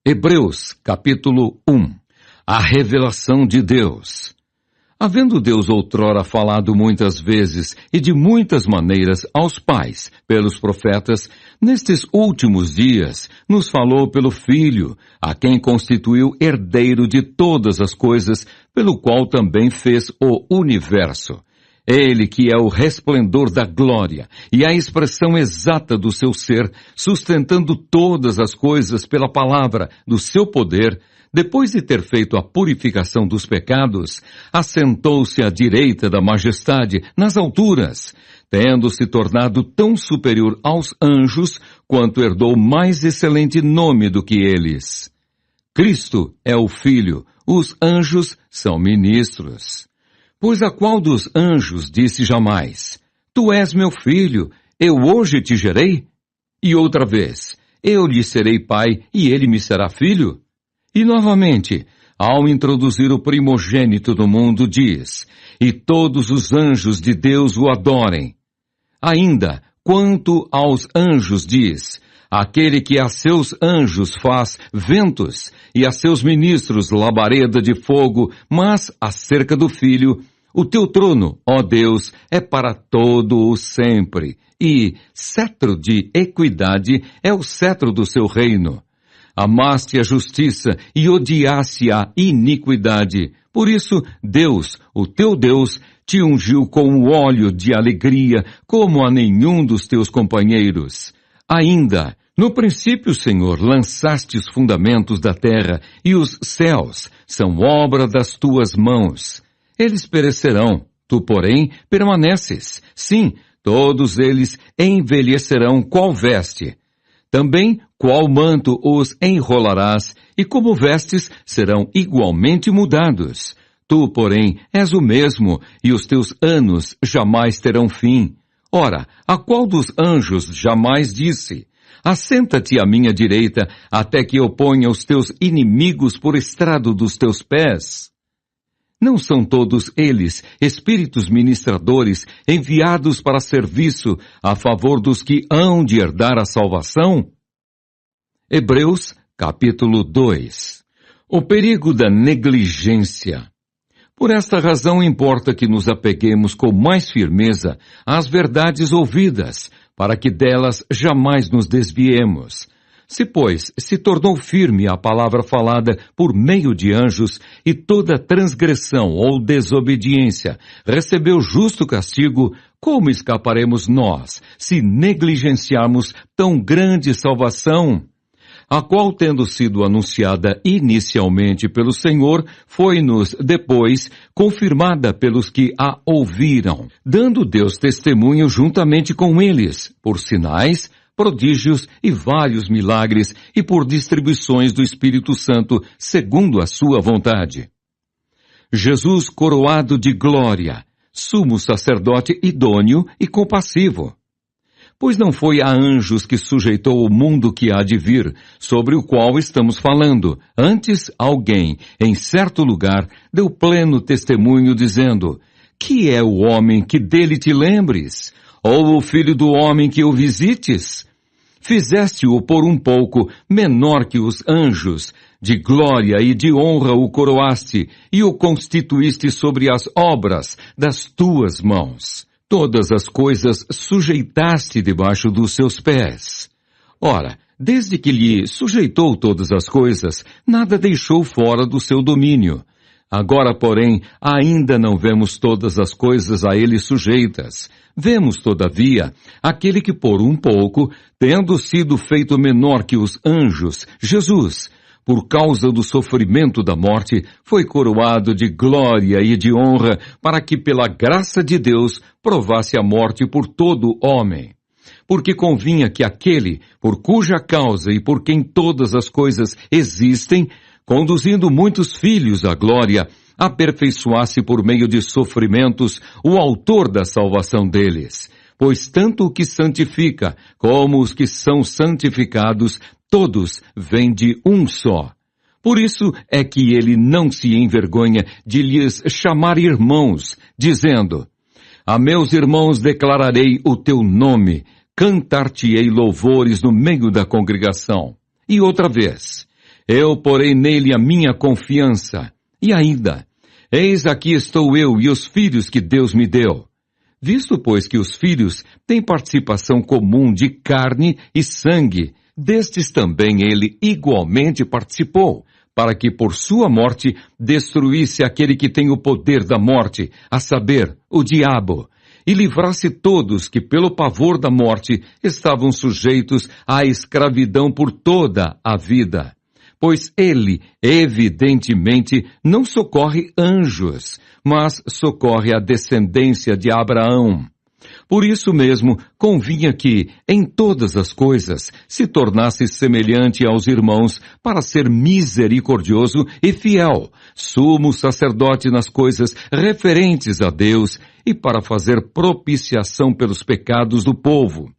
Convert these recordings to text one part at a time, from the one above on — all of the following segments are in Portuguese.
Hebreus, capítulo 1. A revelação de Deus. Havendo Deus outrora falado muitas vezes e de muitas maneiras aos pais, pelos profetas, nestes últimos dias nos falou pelo Filho, a quem constituiu herdeiro de todas as coisas, pelo qual também fez o universo. Ele que é o resplendor da glória e a expressão exata do seu ser, sustentando todas as coisas pela palavra do seu poder, depois de ter feito a purificação dos pecados, assentou-se à direita da majestade nas alturas, tendo se tornado tão superior aos anjos, quanto herdou mais excelente nome do que eles. Cristo é o Filho, os anjos são ministros. Pois a qual dos anjos disse jamais, Tu és meu filho, eu hoje te gerei? E outra vez, eu lhe serei pai e ele me será filho? E novamente, ao introduzir o primogênito do mundo, diz, e todos os anjos de Deus o adorem. Ainda, quanto aos anjos diz, aquele que a seus anjos faz ventos e a seus ministros labareda de fogo, mas acerca do Filho, o teu trono, ó Deus, é para todo o sempre, e cetro de equidade é o cetro do seu reino. Amaste a justiça e odiaste a iniquidade. Por isso, Deus, o teu Deus, te ungiu com o óleo de alegria, como a nenhum dos teus companheiros. Ainda, no princípio, Senhor, lançaste os fundamentos da terra, e os céus são obra das tuas mãos. Eles perecerão, tu, porém, permaneces. Sim, todos eles envelhecerão qual veste. Também qual manto os enrolarás, e como vestes serão igualmente mudados. Tu, porém, és o mesmo, e os teus anos jamais terão fim. Ora, a qual dos anjos jamais disse, assenta-te à minha direita, até que eu ponha os teus inimigos por estrado dos teus pés? Não são todos eles espíritos ministradores enviados para serviço a favor dos que hão de herdar a salvação? Hebreus, capítulo 2. O perigo da negligência. Por esta razão importa que nos apeguemos com mais firmeza às verdades ouvidas, para que delas jamais nos desviemos. Se, pois, se tornou firme a palavra falada por meio de anjos, e toda transgressão ou desobediência recebeu justo castigo, como escaparemos nós, se negligenciarmos tão grande salvação? A qual, tendo sido anunciada inicialmente pelo Senhor, foi-nos depois confirmada pelos que a ouviram, dando Deus testemunho juntamente com eles, por sinais, prodígios e vários milagres, e por distribuições do Espírito Santo, segundo a sua vontade. Jesus coroado de glória, sumo sacerdote idôneo e compassivo. Pois não foi a anjos que sujeitou o mundo que há de vir, sobre o qual estamos falando. Antes, alguém, em certo lugar, deu pleno testemunho, dizendo, que é o homem que dele te lembres? Ou o filho do homem que o visites? Fizeste-o por um pouco menor que os anjos, de glória e de honra o coroaste, e o constituíste sobre as obras das tuas mãos. Todas as coisas sujeitaste debaixo dos seus pés. Ora, desde que lhe sujeitou todas as coisas, nada deixou fora do seu domínio. Agora, porém, ainda não vemos todas as coisas a ele sujeitas. Vemos, todavia, aquele que por um pouco, tendo sido feito menor que os anjos, Jesus, por causa do sofrimento da morte, foi coroado de glória e de honra, para que pela graça de Deus provasse a morte por todo homem. Porque convinha que aquele, por cuja causa e por quem todas as coisas existem, conduzindo muitos filhos à glória, aperfeiçoasse por meio de sofrimentos o autor da salvação deles. Pois tanto o que santifica, como os que são santificados, todos vêm de um só. Por isso é que ele não se envergonha de lhes chamar irmãos, dizendo, a meus irmãos declararei o teu nome, cantar-te-ei louvores no meio da congregação. E outra vez, Eu porei nele a minha confiança. E ainda, eis aqui estou eu e os filhos que Deus me deu. Visto, pois, que os filhos têm participação comum de carne e sangue, destes também ele igualmente participou, para que por sua morte destruísse aquele que tem o poder da morte, a saber, o diabo, e livrasse todos que pelo pavor da morte estavam sujeitos à escravidão por toda a vida. Pois ele, evidentemente, não socorre anjos, mas socorre a descendência de Abraão. Por isso mesmo, convinha que, em todas as coisas, se tornasse semelhante aos irmãos para ser misericordioso e fiel, sumo sacerdote nas coisas referentes a Deus e para fazer propiciação pelos pecados do povo.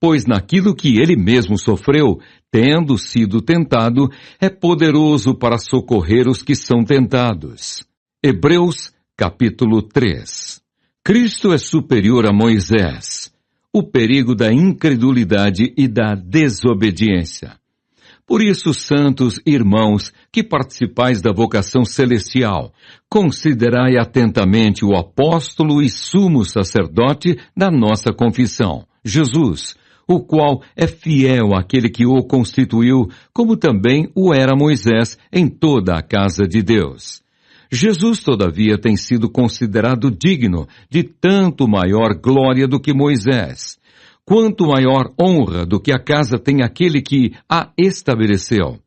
Pois naquilo que ele mesmo sofreu, tendo sido tentado, é poderoso para socorrer os que são tentados. Hebreus, capítulo 3. Cristo é superior a Moisés. O perigo da incredulidade e da desobediência. Por isso, santos irmãos, que participais da vocação celestial, considerai atentamente o apóstolo e sumo sacerdote da nossa confissão, Jesus, o qual é fiel àquele que o constituiu, como também o era Moisés em toda a casa de Deus. Jesus, todavia, tem sido considerado digno de tanto maior glória do que Moisés, quanto maior honra do que a casa tem aquele que a estabeleceu.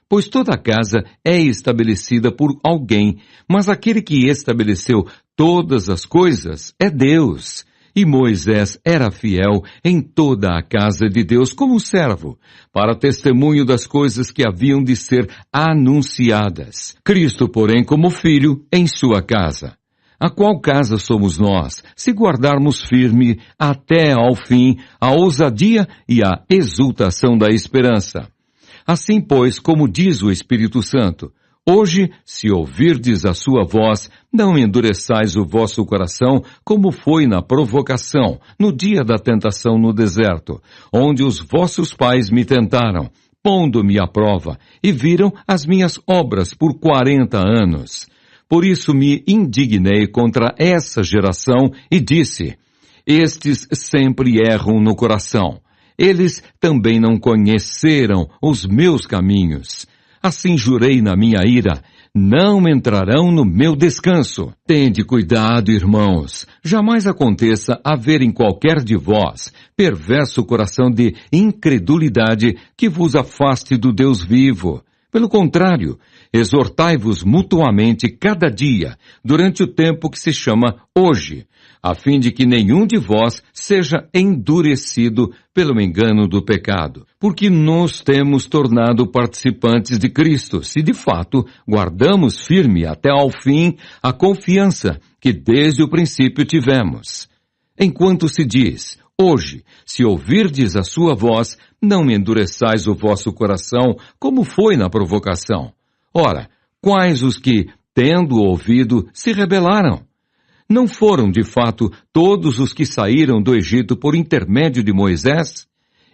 Pois toda a casa é estabelecida por alguém, mas aquele que estabeleceu todas as coisas é Deus. E Moisés era fiel em toda a casa de Deus como servo, para testemunho das coisas que haviam de ser anunciadas. Cristo, porém, como filho em sua casa. A qual casa somos nós, se guardarmos firme até ao fim a ousadia e a exultação da esperança? Assim, pois, como diz o Espírito Santo, hoje, se ouvirdes a sua voz, não endureçais o vosso coração, como foi na provocação, no dia da tentação no deserto, onde os vossos pais me tentaram, pondo-me à prova, e viram as minhas obras por 40 anos. Por isso me indignei contra essa geração e disse, estes sempre erram no coração. Eles também não conheceram os meus caminhos. Assim jurei na minha ira, não entrarão no meu descanso. Tende cuidado, irmãos, jamais aconteça haver em qualquer de vós perverso coração de incredulidade que vos afaste do Deus vivo. Pelo contrário, exortai-vos mutuamente cada dia, durante o tempo que se chama hoje, a fim de que nenhum de vós seja endurecido pelo engano do pecado. Porque nos temos tornado participantes de Cristo, se de fato guardamos firme até ao fim a confiança que desde o princípio tivemos. Enquanto se diz, hoje, se ouvirdes a sua voz, não endureçais o vosso coração, como foi na provocação. Ora, quais os que, tendo ouvido, se rebelaram? Não foram, de fato, todos os que saíram do Egito por intermédio de Moisés?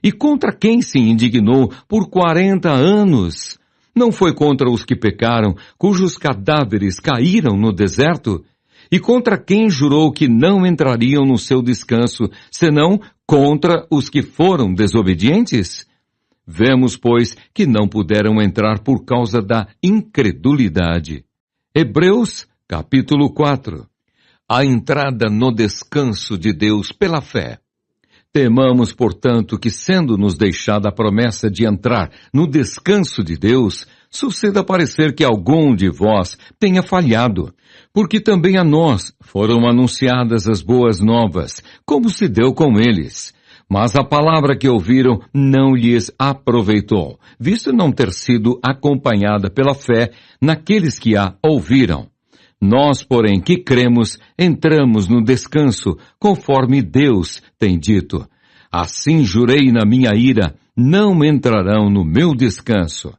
E contra quem se indignou por 40 anos? Não foi contra os que pecaram, cujos cadáveres caíram no deserto? E contra quem jurou que não entrariam no seu descanso, senão contra os que foram desobedientes? Vemos, pois, que não puderam entrar por causa da incredulidade. Hebreus, capítulo 4. A entrada no descanso de Deus pela fé. Temamos, portanto, que sendo-nos deixada a promessa de entrar no descanso de Deus, suceda parecer que algum de vós tenha falhado, porque também a nós foram anunciadas as boas novas, como se deu com eles. Mas a palavra que ouviram não lhes aproveitou, visto não ter sido acompanhada pela fé naqueles que a ouviram. Nós, porém, que cremos, entramos no descanso, conforme Deus tem dito. Assim jurei na minha ira, não entrarão no meu descanso.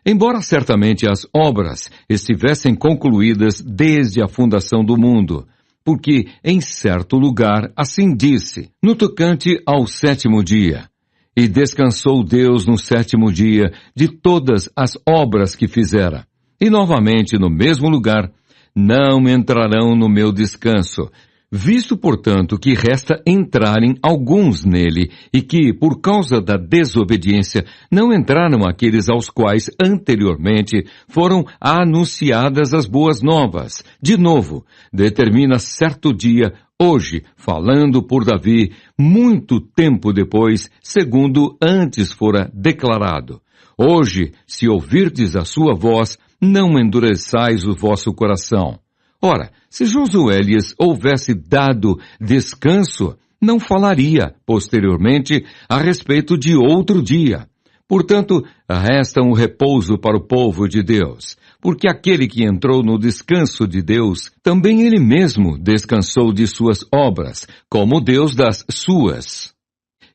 Embora certamente as obras estivessem concluídas desde a fundação do mundo, porque em certo lugar assim disse, no tocante ao 7º dia, E descansou Deus no sétimo dia de todas as obras que fizera. E novamente no mesmo lugar, não entrarão no meu descanso. Visto, portanto, que resta entrarem alguns nele, e que, por causa da desobediência, não entraram aqueles aos quais anteriormente foram anunciadas as boas novas. De novo, determina certo dia, hoje, falando por Davi, muito tempo depois, segundo antes fora declarado. Hoje, se ouvirdes a sua voz, não endureçais o vosso coração. Ora, se Josué lhes houvesse dado descanso, não falaria, posteriormente, a respeito de outro dia. Portanto, resta um repouso para o povo de Deus, porque aquele que entrou no descanso de Deus, também ele mesmo descansou de suas obras, como Deus das suas.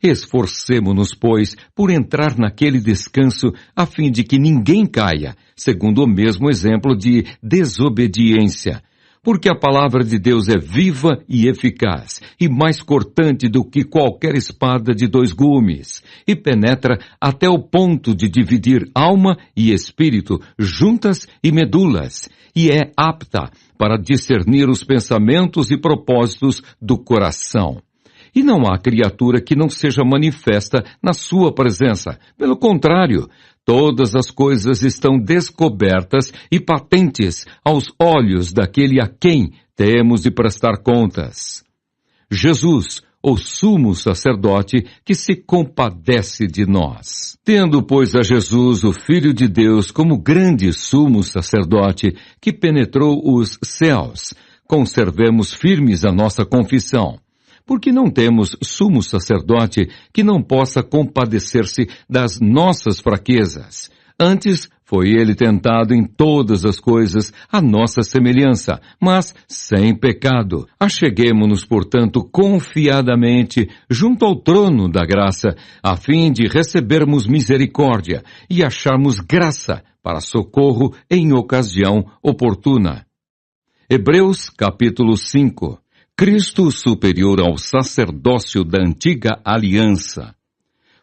Esforcemo-nos, pois, por entrar naquele descanso, a fim de que ninguém caia, segundo o mesmo exemplo de desobediência. Porque a palavra de Deus é viva e eficaz, e mais cortante do que qualquer espada de 2 gumes, e penetra até o ponto de dividir alma e espírito, juntas e medulas, e é apta para discernir os pensamentos e propósitos do coração. E não há criatura que não seja manifesta na sua presença. Pelo contrário, todas as coisas estão descobertas e patentes aos olhos daquele a quem temos de prestar contas. Jesus, o sumo sacerdote, que se compadece de nós. Tendo, pois, a Jesus, o Filho de Deus, como grande sumo sacerdote, que penetrou os céus, conservemos firmes a nossa confissão. Porque não temos sumo sacerdote que não possa compadecer-se das nossas fraquezas. Antes, foi ele tentado em todas as coisas à nossa semelhança, mas sem pecado. Acheguemo-nos, portanto, confiadamente junto ao trono da graça, a fim de recebermos misericórdia e acharmos graça para socorro em ocasião oportuna. Hebreus capítulo 5. Cristo superior ao sacerdócio da antiga aliança.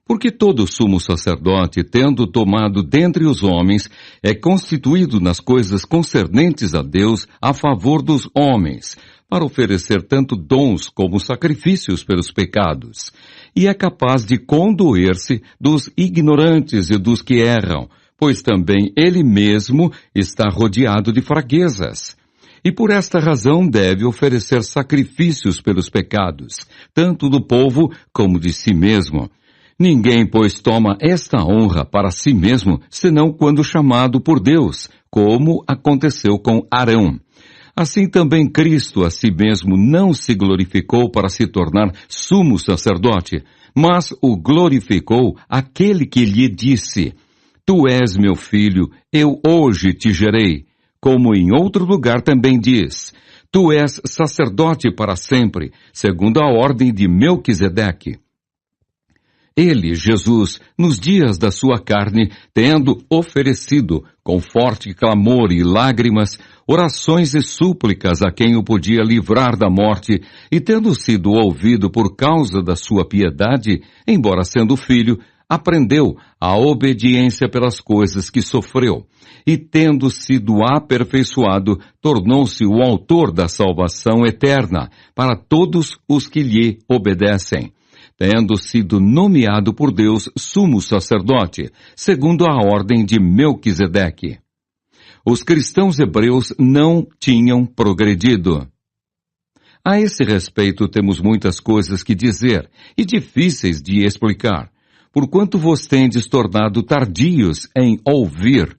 Porque todo sumo sacerdote, tendo tomado dentre os homens, é constituído nas coisas concernentes a Deus a favor dos homens, para oferecer tanto dons como sacrifícios pelos pecados, e é capaz de condoer-se dos ignorantes e dos que erram, pois também ele mesmo está rodeado de fraquezas. E por esta razão deve oferecer sacrifícios pelos pecados, tanto do povo como de si mesmo. Ninguém, pois, toma esta honra para si mesmo, senão quando chamado por Deus, como aconteceu com Arão. Assim também Cristo a si mesmo não se glorificou para se tornar sumo sacerdote, mas o glorificou aquele que lhe disse: Tu és meu filho, eu hoje te gerei. Como em outro lugar também diz: Tu és sacerdote para sempre, segundo a ordem de Melquisedeque. Ele, Jesus, nos dias da sua carne, tendo oferecido, com forte clamor e lágrimas, orações e súplicas a quem o podia livrar da morte, e tendo sido ouvido por causa da sua piedade, embora sendo filho, aprendeu a obediência pelas coisas que sofreu, e tendo sido aperfeiçoado, tornou-se o autor da salvação eterna para todos os que lhe obedecem, tendo sido nomeado por Deus sumo sacerdote, segundo a ordem de Melquisedeque. Os cristãos hebreus não tinham progredido. A esse respeito temos muitas coisas que dizer e difíceis de explicar, porquanto vos tendes tornado tardios em ouvir.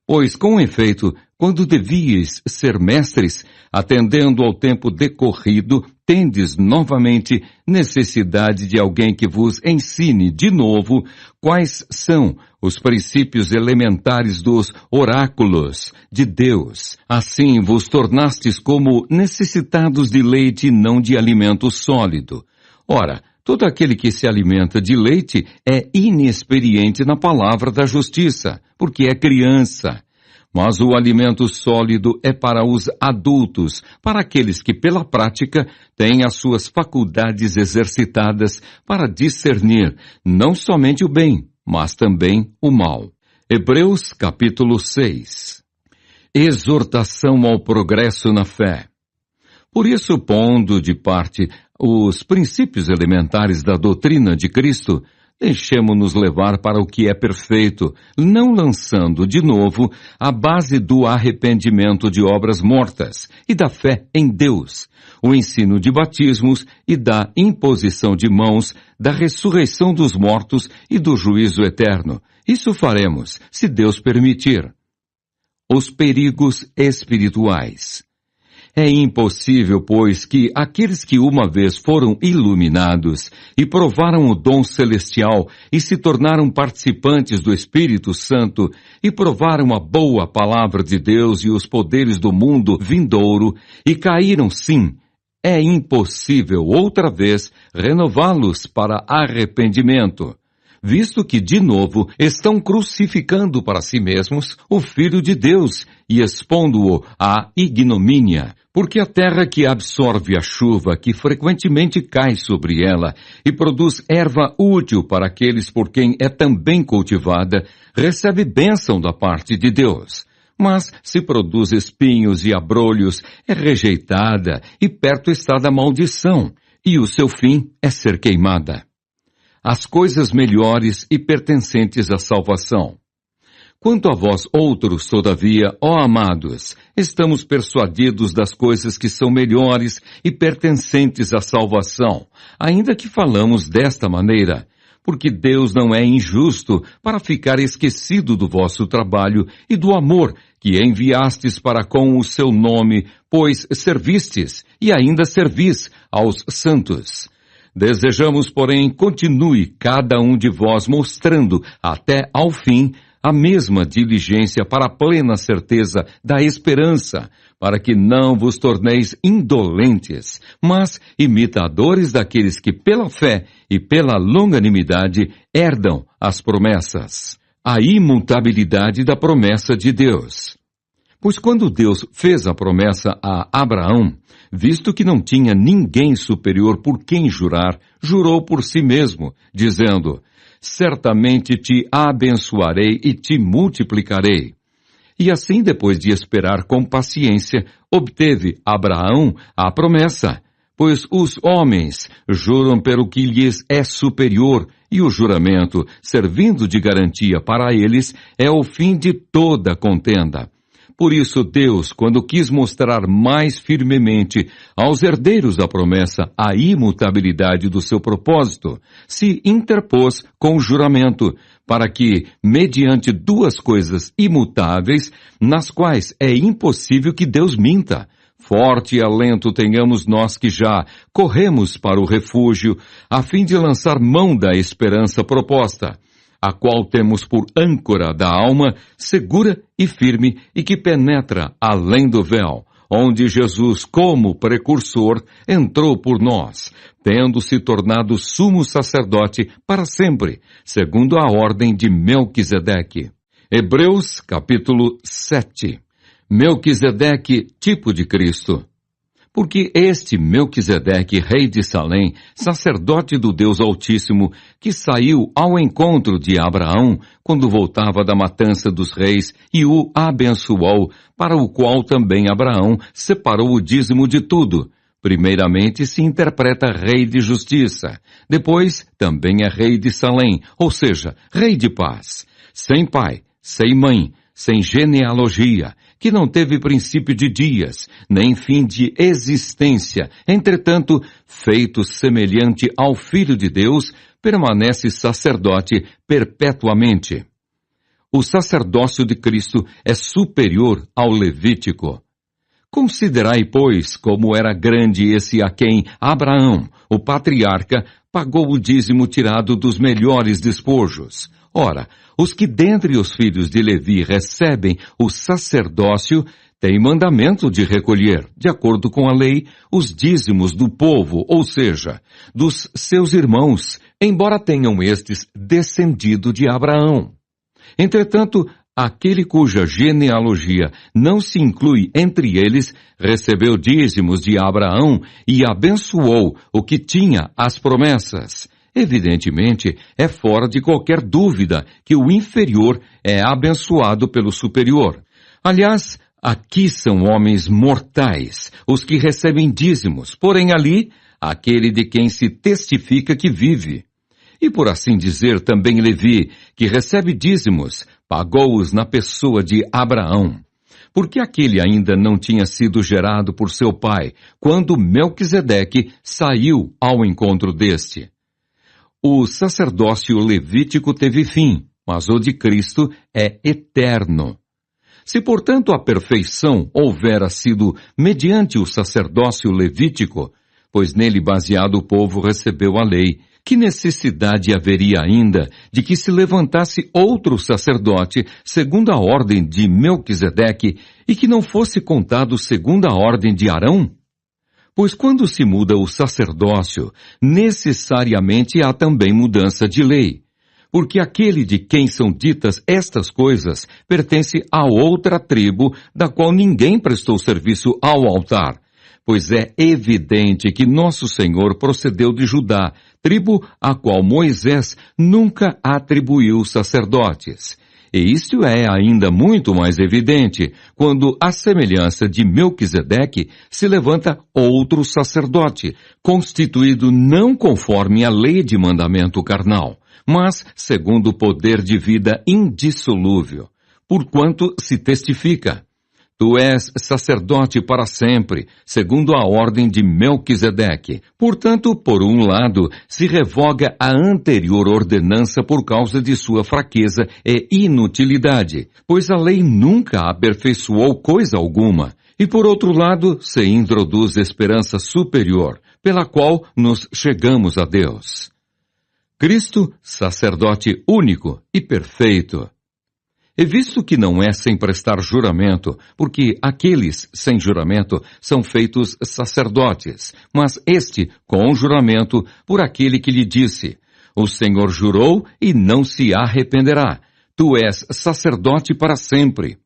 Pois, com efeito, quando devíeis ser mestres, atendendo ao tempo decorrido, tendes novamente necessidade de alguém que vos ensine de novo quais são os princípios elementares dos oráculos de Deus. Assim vos tornastes como necessitados de leite e não de alimento sólido. Ora, todo aquele que se alimenta de leite é inexperiente na palavra da justiça, porque é criança. Mas o alimento sólido é para os adultos, para aqueles que, pela prática, têm as suas faculdades exercitadas para discernir não somente o bem, mas também o mal. Hebreus capítulo 6. Exortação ao progresso na fé. Por isso, pondo de parte os princípios elementares da doutrina de Cristo, deixemo-nos levar para o que é perfeito, não lançando de novo a base do arrependimento de obras mortas e da fé em Deus, o ensino de batismos e da imposição de mãos, da ressurreição dos mortos e do juízo eterno. Isso faremos, se Deus permitir. Os perigos espirituais. É impossível, pois, que aqueles que uma vez foram iluminados e provaram o dom celestial e se tornaram participantes do Espírito Santo e provaram a boa palavra de Deus e os poderes do mundo vindouro e caíram, sim, é impossível outra vez renová-los para arrependimento, visto que, de novo, estão crucificando para si mesmos o Filho de Deus e expondo-o à ignomínia. Porque a terra que absorve a chuva que frequentemente cai sobre ela e produz erva útil para aqueles por quem é também cultivada, recebe bênção da parte de Deus. Mas se produz espinhos e abrolhos, é rejeitada e perto está da maldição, e o seu fim é ser queimada. As coisas melhores e pertencentes à salvação. Quanto a vós outros, todavia, ó amados, estamos persuadidos das coisas que são melhores e pertencentes à salvação, ainda que falamos desta maneira, porque Deus não é injusto para ficar esquecido do vosso trabalho e do amor que enviastes para com o seu nome, pois servistes e ainda servis aos santos. Desejamos, porém, continue cada um de vós mostrando até ao fim a mesma diligência para a plena certeza da esperança, para que não vos torneis indolentes, mas imitadores daqueles que pela fé e pela longanimidade herdam as promessas. A imutabilidade da promessa de Deus. Pois quando Deus fez a promessa a Abraão, visto que não tinha ninguém superior por quem jurar, jurou por si mesmo, dizendo: certamente te abençoarei e te multiplicarei. E assim, depois de esperar com paciência, obteve Abraão a promessa, pois os homens juram pelo que lhes é superior, e o juramento, servindo de garantia para eles, é o fim de toda contenda. Por isso Deus, quando quis mostrar mais firmemente aos herdeiros da promessa a imutabilidade do seu propósito, se interpôs com o juramento, para que, mediante duas coisas imutáveis, nas quais é impossível que Deus minta, forte alento tenhamos nós que já corremos para o refúgio, a fim de lançar mão da esperança proposta, a qual temos por âncora da alma, segura e firme, e que penetra além do véu, onde Jesus, como precursor, entrou por nós, tendo se tornado sumo sacerdote para sempre, segundo a ordem de Melquisedeque. Hebreus, capítulo 7. Melquisedeque, tipo de Cristo. Porque este Melquisedeque, rei de Salém, sacerdote do Deus Altíssimo, que saiu ao encontro de Abraão quando voltava da matança dos reis e o abençoou, para o qual também Abraão separou o dízimo de tudo. Primeiramente se interpreta rei de justiça, depois também é rei de Salém, ou seja, rei de paz, sem pai, sem mãe, sem genealogia, que não teve princípio de dias, nem fim de existência, entretanto, feito semelhante ao Filho de Deus, permanece sacerdote perpetuamente. O sacerdócio de Cristo é superior ao levítico. Considerai, pois, como era grande esse a quem Abraão, o patriarca, pagou o dízimo tirado dos melhores despojos. Ora, os que dentre os filhos de Levi recebem o sacerdócio têm mandamento de recolher, de acordo com a lei, os dízimos do povo, ou seja, dos seus irmãos, embora tenham estes descendido de Abraão. Entretanto, aquele cuja genealogia não se inclui entre eles, recebeu dízimos de Abraão e abençoou o que tinha as promessas. Evidentemente, é fora de qualquer dúvida que o inferior é abençoado pelo superior. Aliás, aqui são homens mortais, os que recebem dízimos, porém ali, aquele de quem se testifica que vive. E por assim dizer, também Levi, que recebe dízimos, pagou-os na pessoa de Abraão. Porque aquele ainda não tinha sido gerado por seu pai, quando Melquisedeque saiu ao encontro deste. O sacerdócio levítico teve fim, mas o de Cristo é eterno. Se, portanto, a perfeição houvera sido mediante o sacerdócio levítico, pois nele baseado o povo recebeu a lei, que necessidade haveria ainda de que se levantasse outro sacerdote segundo a ordem de Melquisedeque e que não fosse contado segundo a ordem de Arão? Pois quando se muda o sacerdócio, necessariamente há também mudança de lei. Porque aquele de quem são ditas estas coisas pertence a outra tribo, da qual ninguém prestou serviço ao altar. Pois é evidente que nosso Senhor procedeu de Judá, tribo a qual Moisés nunca atribuiu sacerdotes. E isto é ainda muito mais evidente quando, à semelhança de Melquisedeque, se levanta outro sacerdote, constituído não conforme a lei de mandamento carnal, mas segundo o poder de vida indissolúvel, porquanto se testifica: Tu és sacerdote para sempre, segundo a ordem de Melquisedeque. Portanto, por um lado, se revoga a anterior ordenança por causa de sua fraqueza e inutilidade, pois a lei nunca aperfeiçoou coisa alguma. E por outro lado, se introduz esperança superior, pela qual nos chegamos a Deus. Cristo, sacerdote único e perfeito. E visto que não é sem prestar juramento, porque aqueles sem juramento são feitos sacerdotes, mas este com juramento por aquele que lhe disse: O Senhor jurou e não se arrependerá. Tu és sacerdote para sempre.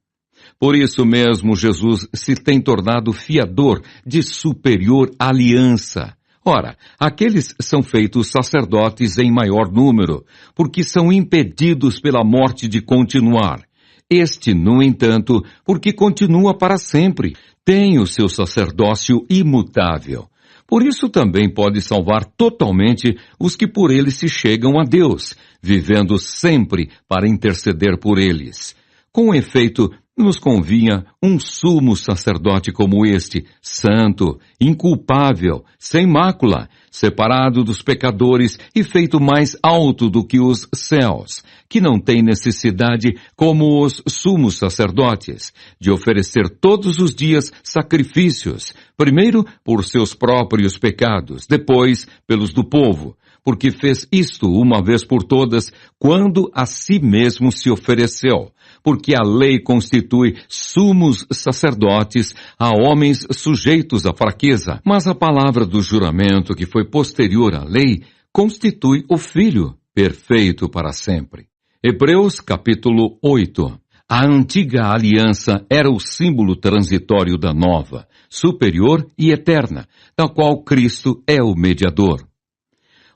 Por isso mesmo Jesus se tem tornado fiador de superior aliança. Ora, aqueles são feitos sacerdotes em maior número, porque são impedidos pela morte de continuar. Este, no entanto, porque continua para sempre, tem o seu sacerdócio imutável. Por isso também pode salvar totalmente os que por ele se chegam a Deus, vivendo sempre para interceder por eles. Com efeito, nos convinha um sumo sacerdote como este, santo, inculpável, sem mácula, separado dos pecadores e feito mais alto do que os céus, que não tem necessidade, como os sumos sacerdotes, de oferecer todos os dias sacrifícios, primeiro por seus próprios pecados, depois pelos do povo, porque fez isto uma vez por todas, quando a si mesmo se ofereceu. Porque a lei constitui sumos sacerdotes a homens sujeitos à fraqueza, mas a palavra do juramento que foi posterior à lei constitui o Filho perfeito para sempre. Hebreus capítulo 8. A antiga aliança era o símbolo transitório da nova, superior e eterna, da qual Cristo é o mediador.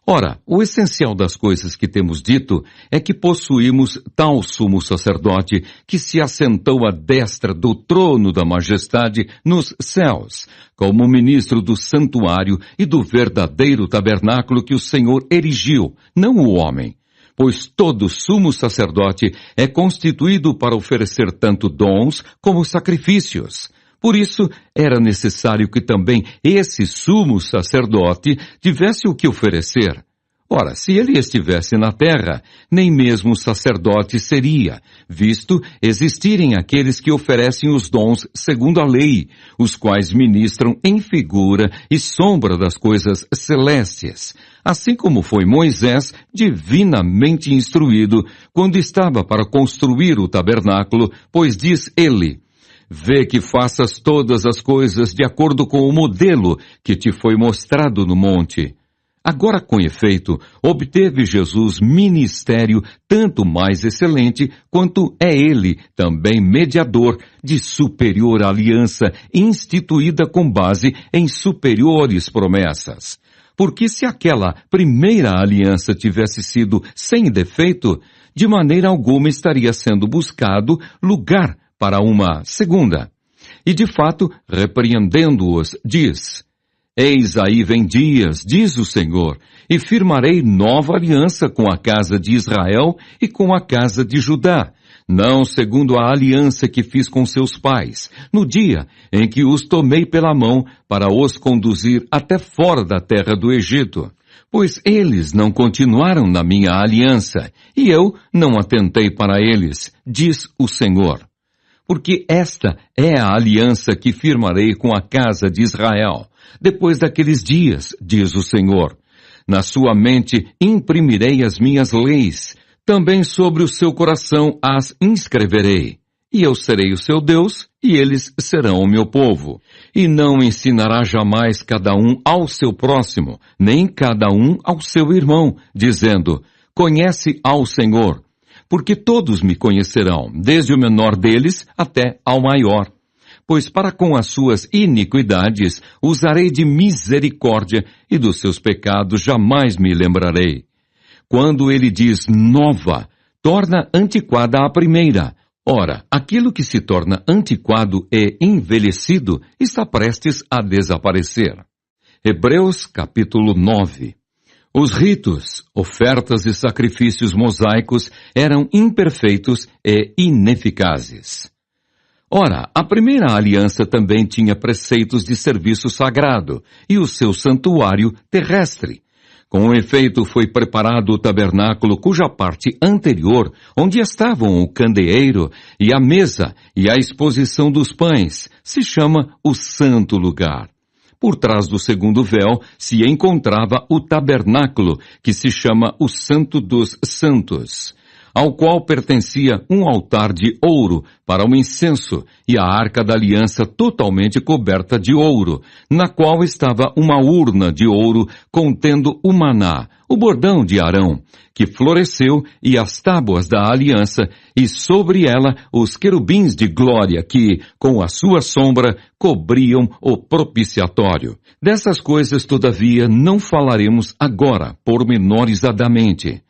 Ora, o essencial das coisas que temos dito é que possuímos tal sumo sacerdote que se assentou à destra do trono da majestade nos céus, como ministro do santuário e do verdadeiro tabernáculo que o Senhor erigiu, não o homem. Pois todo sumo sacerdote é constituído para oferecer tanto dons como sacrifícios. Por isso, era necessário que também esse sumo sacerdote tivesse o que oferecer. Ora, se ele estivesse na terra, nem mesmo sacerdote seria, visto existirem aqueles que oferecem os dons segundo a lei, os quais ministram em figura e sombra das coisas celestes, assim como foi Moisés divinamente instruído quando estava para construir o tabernáculo, pois diz ele: Vê que faças todas as coisas de acordo com o modelo que te foi mostrado no monte. Agora, com efeito, obteve Jesus ministério tanto mais excelente quanto é ele também mediador de superior aliança instituída com base em superiores promessas. Porque se aquela primeira aliança tivesse sido sem defeito, de maneira alguma estaria sendo buscado lugar para uma segunda. E de fato, repreendendo-os, diz: Eis aí vem dias, diz o Senhor, e firmarei nova aliança com a casa de Israel e com a casa de Judá, não segundo a aliança que fiz com seus pais, no dia em que os tomei pela mão para os conduzir até fora da terra do Egito. Pois eles não continuaram na minha aliança, e eu não atentei para eles, diz o Senhor. Porque esta é a aliança que firmarei com a casa de Israel, depois daqueles dias, diz o Senhor. Na sua mente imprimirei as minhas leis, também sobre o seu coração as inscreverei. E eu serei o seu Deus, e eles serão o meu povo. E não ensinará jamais cada um ao seu próximo, nem cada um ao seu irmão, dizendo: Conhece ao Senhor. Porque todos me conhecerão, desde o menor deles até ao maior. Pois para com as suas iniquidades usarei de misericórdia, e dos seus pecados jamais me lembrarei. Quando ele diz nova, torna antiquada a primeira. Ora, aquilo que se torna antiquado e envelhecido está prestes a desaparecer. Hebreus capítulo 9. Os ritos, ofertas e sacrifícios mosaicos eram imperfeitos e ineficazes. Ora, a primeira aliança também tinha preceitos de serviço sagrado e o seu santuário terrestre. Com efeito, foi preparado o tabernáculo cuja parte anterior, onde estavam o candeeiro e a mesa e a exposição dos pães, se chama o Santo Lugar. Por trás do segundo véu se encontrava o tabernáculo, que se chama o Santo dos Santos, ao qual pertencia um altar de ouro para o incenso e a arca da aliança totalmente coberta de ouro, na qual estava uma urna de ouro contendo o maná, o bordão de Arão, que floresceu, e as tábuas da aliança, e sobre ela os querubins de glória que, com a sua sombra, cobriam o propiciatório. Dessas coisas, todavia, não falaremos agora, pormenorizadamente.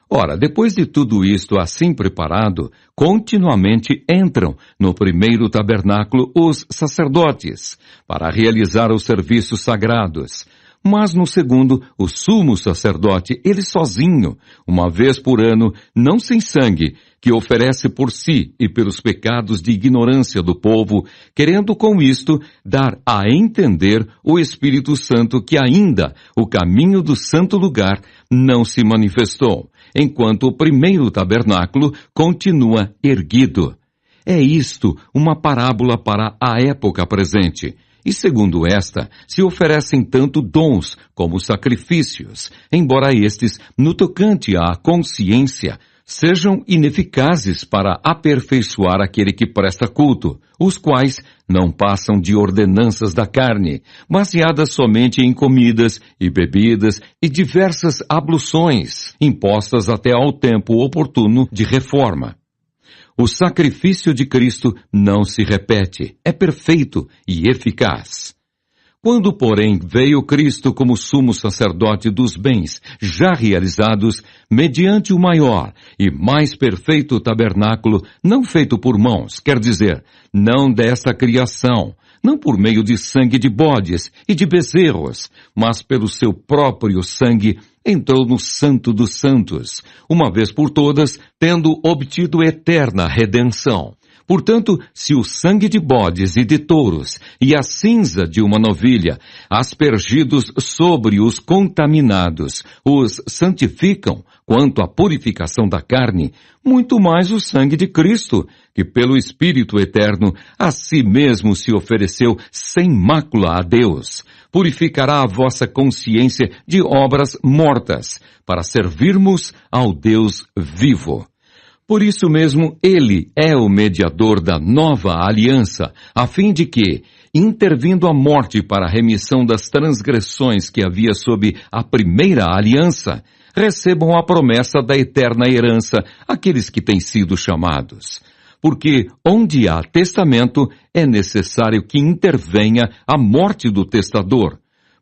Ora, depois de tudo isto assim preparado, continuamente entram no primeiro tabernáculo os sacerdotes, para realizar os serviços sagrados. Mas no segundo, o sumo sacerdote, ele sozinho, uma vez por ano, não sem sangue, que oferece por si e pelos pecados de ignorância do povo, querendo com isto dar a entender o Espírito Santo que ainda o caminho do santo lugar não se manifestou, enquanto o primeiro tabernáculo continua erguido. É isto uma parábola para a época presente. E segundo esta, se oferecem tanto dons como sacrifícios, embora estes, no tocante à consciência, sejam ineficazes para aperfeiçoar aquele que presta culto, os quais não passam de ordenanças da carne, baseadas somente em comidas e bebidas e diversas abluções, impostas até ao tempo oportuno de reforma. O sacrifício de Cristo não se repete, é perfeito e eficaz. Quando, porém, veio Cristo como sumo sacerdote dos bens já realizados, mediante o maior e mais perfeito tabernáculo, não feito por mãos, quer dizer, não desta criação, não por meio de sangue de bodes e de bezerros, mas pelo seu próprio sangue, entrou no Santo dos Santos, uma vez por todas, tendo obtido eterna redenção. Portanto, se o sangue de bodes e de touros e a cinza de uma novilha, aspergidos sobre os contaminados, os santificam quanto à purificação da carne, muito mais o sangue de Cristo, que pelo Espírito Eterno a si mesmo se ofereceu sem mácula a Deus, purificará a vossa consciência de obras mortas, para servirmos ao Deus vivo. Por isso mesmo, ele é o mediador da nova aliança, a fim de que, intervindo a morte para a remissão das transgressões que havia sob a primeira aliança, recebam a promessa da eterna herança aqueles que têm sido chamados. Porque onde há testamento, é necessário que intervenha a morte do testador,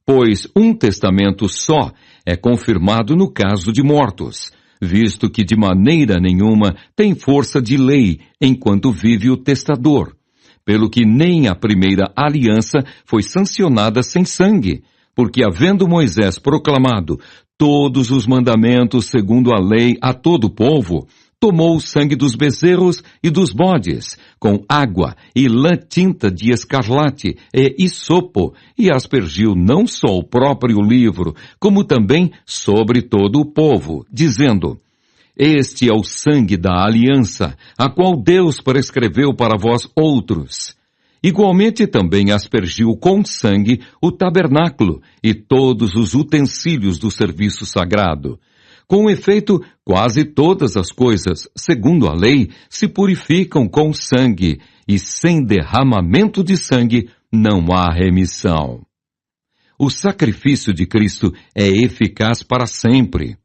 pois um testamento só é confirmado no caso de mortos, visto que de maneira nenhuma tem força de lei enquanto vive o testador, pelo que nem a primeira aliança foi sancionada sem sangue, porque havendo Moisés proclamado todos os mandamentos segundo a lei a todo o povo, tomou o sangue dos bezerros e dos bodes, com água e lã tinta de escarlate e isopo, e aspergiu não só o próprio livro, como também sobre todo o povo, dizendo: Este é o sangue da aliança, a qual Deus prescreveu para vós outros. Igualmente também aspergiu com sangue o tabernáculo e todos os utensílios do serviço sagrado. Com efeito, quase todas as coisas, segundo a lei, se purificam com sangue, e sem derramamento de sangue não há remissão. O sacrifício de Cristo é eficaz para sempre.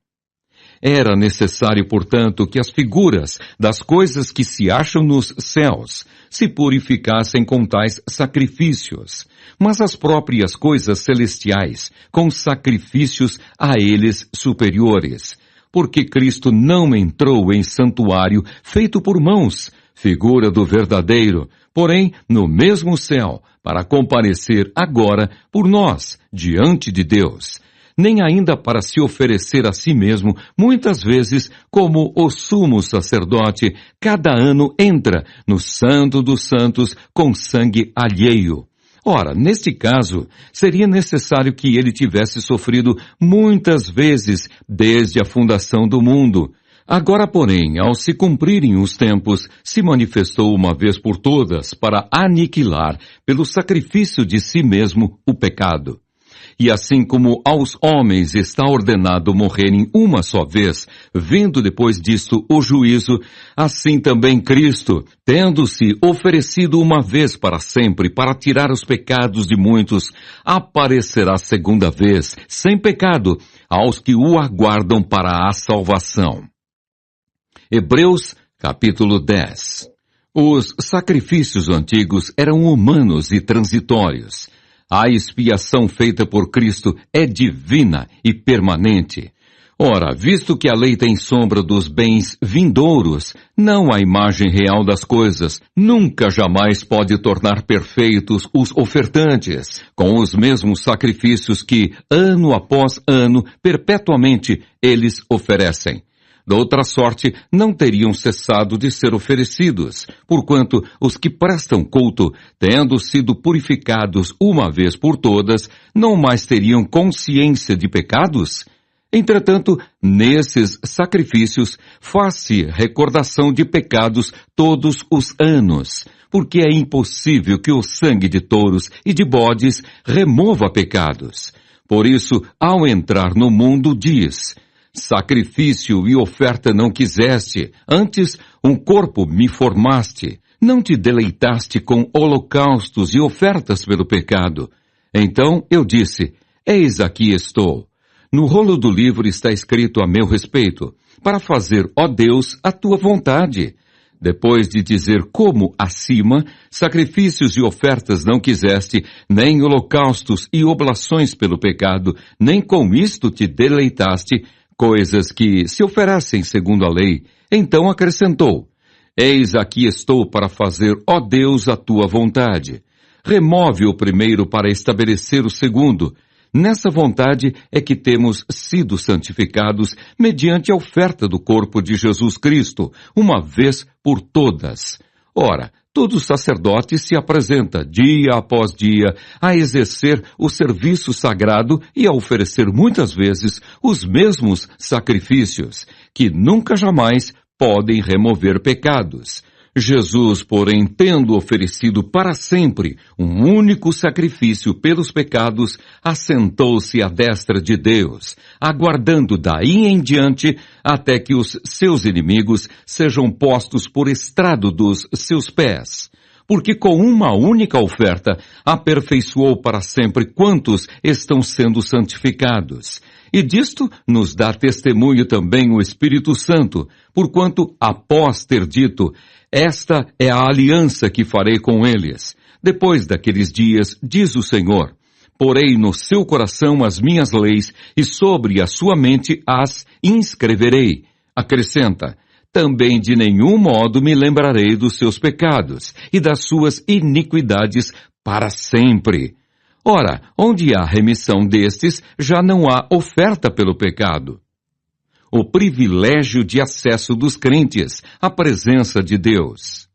Era necessário, portanto, que as figuras das coisas que se acham nos céus se purificassem com tais sacrifícios, mas as próprias coisas celestiais com sacrifícios a eles superiores, porque Cristo não entrou em santuário feito por mãos, figura do verdadeiro, porém no mesmo céu, para comparecer agora por nós diante de Deus, nem ainda para se oferecer a si mesmo, muitas vezes, como o sumo sacerdote, cada ano entra no Santo dos Santos com sangue alheio. Ora, neste caso, seria necessário que ele tivesse sofrido muitas vezes desde a fundação do mundo. Agora, porém, ao se cumprirem os tempos, se manifestou uma vez por todas para aniquilar, pelo sacrifício de si mesmo, o pecado. E assim como aos homens está ordenado morrerem uma só vez, vindo depois disto o juízo, assim também Cristo, tendo-se oferecido uma vez para sempre para tirar os pecados de muitos, aparecerá segunda vez, sem pecado, aos que o aguardam para a salvação. Hebreus, capítulo 10. Os sacrifícios antigos eram humanos e transitórios. A expiação feita por Cristo é divina e permanente. Ora, visto que a lei tem sombra dos bens vindouros, não a imagem real das coisas, nunca jamais pode tornar perfeitos os ofertantes, com os mesmos sacrifícios que, ano após ano, perpetuamente eles oferecem. Da outra sorte, não teriam cessado de ser oferecidos, porquanto os que prestam culto, tendo sido purificados uma vez por todas, não mais teriam consciência de pecados? Entretanto, nesses sacrifícios, faz-se recordação de pecados todos os anos, porque é impossível que o sangue de touros e de bodes remova pecados. Por isso, ao entrar no mundo, diz: Sacrifício e oferta não quiseste, antes um corpo me formaste. Não te deleitaste com holocaustos e ofertas pelo pecado. Então eu disse: Eis aqui estou. No rolo do livro está escrito a meu respeito, para fazer, ó Deus, a tua vontade. Depois de dizer como acima, sacrifícios e ofertas não quiseste, nem holocaustos e oblações pelo pecado, nem com isto te deleitaste, coisas que se oferecem segundo a lei, então acrescentou: Eis aqui estou para fazer, ó Deus, a tua vontade. Remove o primeiro para estabelecer o segundo. Nessa vontade é que temos sido santificados mediante a oferta do corpo de Jesus Cristo, uma vez por todas. Ora, todo sacerdote se apresenta dia após dia a exercer o serviço sagrado e a oferecer muitas vezes os mesmos sacrifícios, que nunca jamais podem remover pecados. Jesus, porém, tendo oferecido para sempre um único sacrifício pelos pecados, assentou-se à destra de Deus, aguardando daí em diante até que os seus inimigos sejam postos por estrado dos seus pés. porque com uma única oferta aperfeiçoou para sempre quantos estão sendo santificados. E disto nos dá testemunho também o Espírito Santo, porquanto, após ter dito, esta é a aliança que farei com eles. Depois daqueles dias, diz o Senhor, porei no seu coração as minhas leis e sobre a sua mente as inscreverei. Acrescenta, também de nenhum modo me lembrarei dos seus pecados e das suas iniquidades para sempre. Ora, onde há remissão destes, já não há oferta pelo pecado. O privilégio de acesso dos crentes à presença de Deus.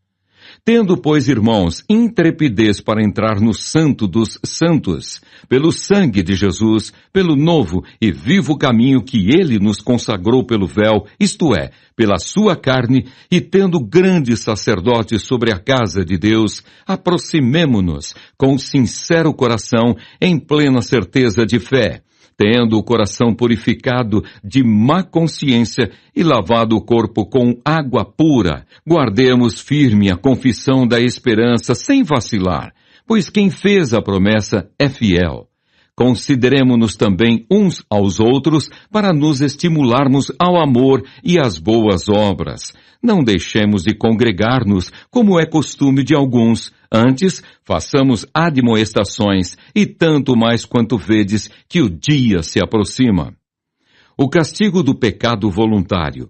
Tendo, pois, irmãos, intrepidez para entrar no Santo dos Santos, pelo sangue de Jesus, pelo novo e vivo caminho que ele nos consagrou pelo véu, isto é, pela sua carne, e tendo grande sacerdote sobre a casa de Deus, aproximemo-nos com sincero coração, em plena certeza de fé, tendo o coração purificado de má consciência e lavado o corpo com água pura, guardemos firme a confissão da esperança sem vacilar, pois quem fez a promessa é fiel. Consideremo-nos também uns aos outros para nos estimularmos ao amor e às boas obras. Não deixemos de congregar-nos, como é costume de alguns. Antes, façamos admoestações, e tanto mais quanto vedes que o dia se aproxima. O castigo do pecado voluntário.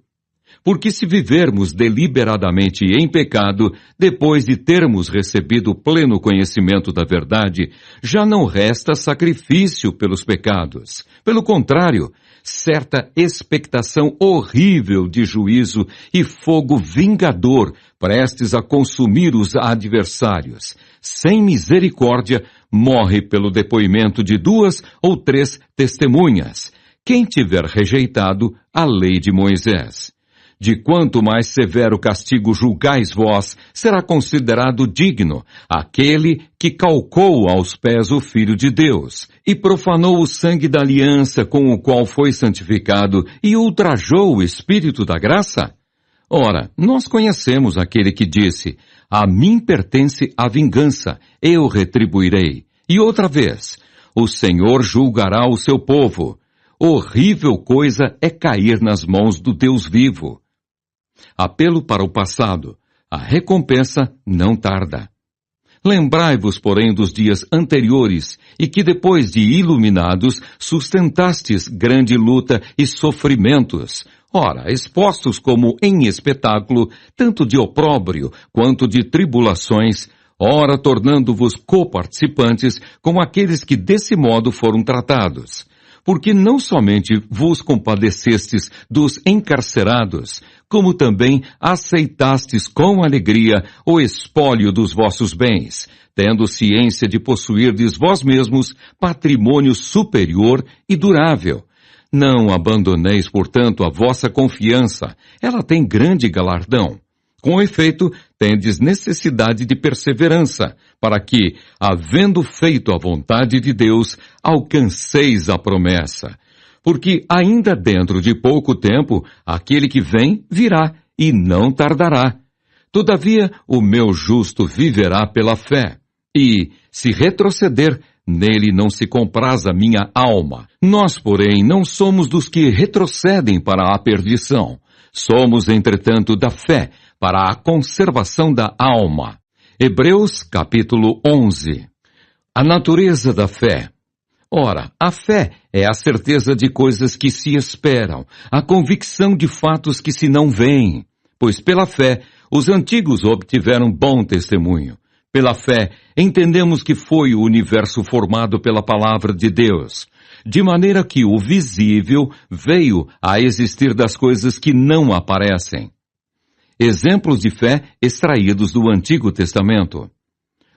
Porque se vivermos deliberadamente em pecado, depois de termos recebido pleno conhecimento da verdade, já não resta sacrifício pelos pecados. Pelo contrário, certa expectação horrível de juízo e fogo vingador, prestes a consumir os adversários. Sem misericórdia, morre pelo depoimento de 2 ou 3 testemunhas. Quem tiver rejeitado a lei de Moisés. De quanto mais severo castigo julgais vós, será considerado digno aquele que calcou aos pés o Filho de Deus, e profanou o sangue da aliança com o qual foi santificado, e ultrajou o Espírito da graça? Ora, nós conhecemos aquele que disse, a mim pertence a vingança, eu retribuirei. E outra vez, o Senhor julgará o seu povo. Horrível coisa é cair nas mãos do Deus vivo. Apelo para o passado. A recompensa não tarda. Lembrai-vos, porém, dos dias anteriores, e que depois de iluminados, sustentastes grande luta e sofrimentos. Ora, expostos como em espetáculo, tanto de opróbrio quanto de tribulações, ora tornando-vos coparticipantes com aqueles que desse modo foram tratados. Porque não somente vos compadecestes dos encarcerados, como também aceitastes com alegria o espólio dos vossos bens, tendo ciência de possuirdes vós mesmos patrimônio superior e durável. Não abandoneis, portanto, a vossa confiança, ela tem grande galardão. Com efeito, tendes necessidade de perseverança, para que, havendo feito a vontade de Deus, alcanceis a promessa. Porque ainda dentro de pouco tempo, aquele que vem virá, e não tardará. Todavia, o meu justo viverá pela fé. E, se retroceder, nele não se compraz a minha alma. Nós, porém, não somos dos que retrocedem para a perdição. Somos, entretanto, da fé, para a conservação da alma. Hebreus capítulo 11. A natureza da fé. Ora, a fé é a certeza de coisas que se esperam, a convicção de fatos que se não veem. Pois pela fé, os antigos obtiveram bom testemunho. Pela fé, entendemos que foi o universo formado pela palavra de Deus, de maneira que o visível veio a existir das coisas que não aparecem. Exemplos de fé extraídos do Antigo Testamento.